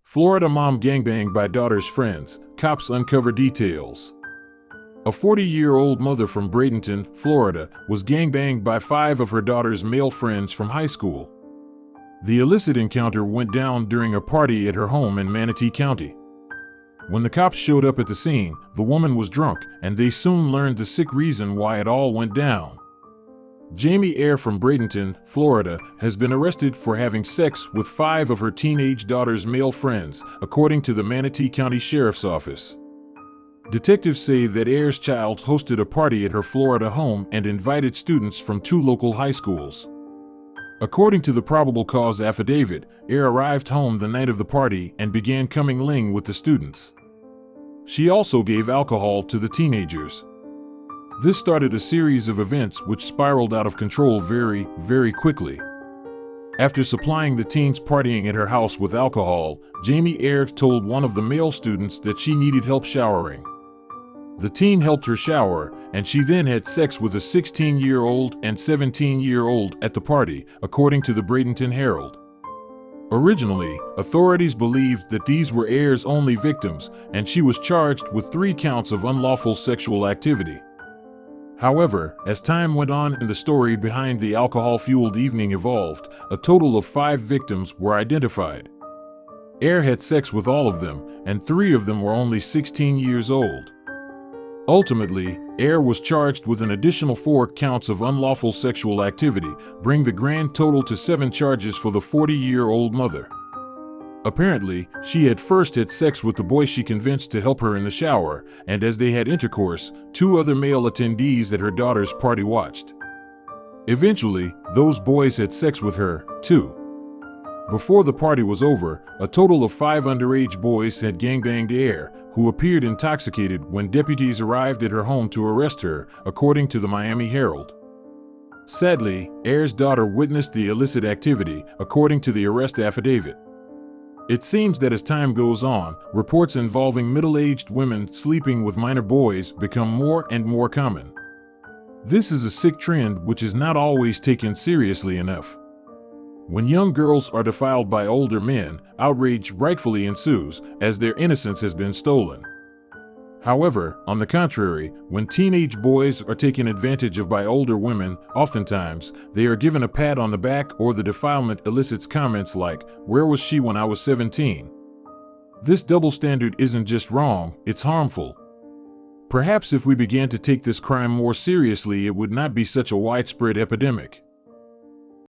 Florida mom gangbanged by daughter's friends, cops uncover details. A 40-year-old mother from Bradenton, Florida, was gangbanged by 5 of her daughter's male friends from high school. The illicit encounter went down during a party at her home in Manatee County. When the cops showed up at the scene, the woman was drunk, and they soon learned the sick reason why it all went down. Jamie Ayer from Bradenton, Florida, has been arrested for having sex with 5 of her teenage daughter's male friends, according to the Manatee County Sheriff's Office. Detectives say that Ayer's child hosted a party at her Florida home and invited students from 2 local high schools. According to the probable cause affidavit, Ayer arrived home the night of the party and began commingling with the students. She also gave alcohol to the teenagers. This started a series of events which spiraled out of control very, very quickly. After supplying the teens partying at her house with alcohol, Jamie Ayer told one of the male students that she needed help showering. The teen helped her shower, and she then had sex with a 16-year-old and 17-year-old at the party, according to the Bradenton Herald. Originally, authorities believed that these were Ayer's only victims, and she was charged with 3 counts of unlawful sexual activity. However, as time went on and the story behind the alcohol-fueled evening evolved, a total of 5 victims were identified. Ayer had sex with all of them, and 3 of them were only 16 years old. Ultimately, Ayer was charged with an additional 4 counts of unlawful sexual activity, bringing the grand total to 7 charges for the 40-year-old mother. Apparently, she had first had sex with the boy she convinced to help her in the shower, and as they had intercourse, 2 other male attendees at her daughter's party watched. Eventually, those boys had sex with her, too. Before the party was over, a total of 5 underage boys had gangbanged Ayer, who appeared intoxicated when deputies arrived at her home to arrest her, according to the Miami Herald. Sadly, Ayer's daughter witnessed the illicit activity, according to the arrest affidavit. It seems that as time goes on, reports involving middle-aged women sleeping with minor boys become more and more common. This is a sick trend which is not always taken seriously enough. When young girls are defiled by older men, outrage rightfully ensues, as their innocence has been stolen. However, on the contrary, when teenage boys are taken advantage of by older women, oftentimes, they are given a pat on the back or the defilement elicits comments like, "Where was she when I was 17?" This double standard isn't just wrong, it's harmful. Perhaps if we began to take this crime more seriously, it would not be such a widespread epidemic.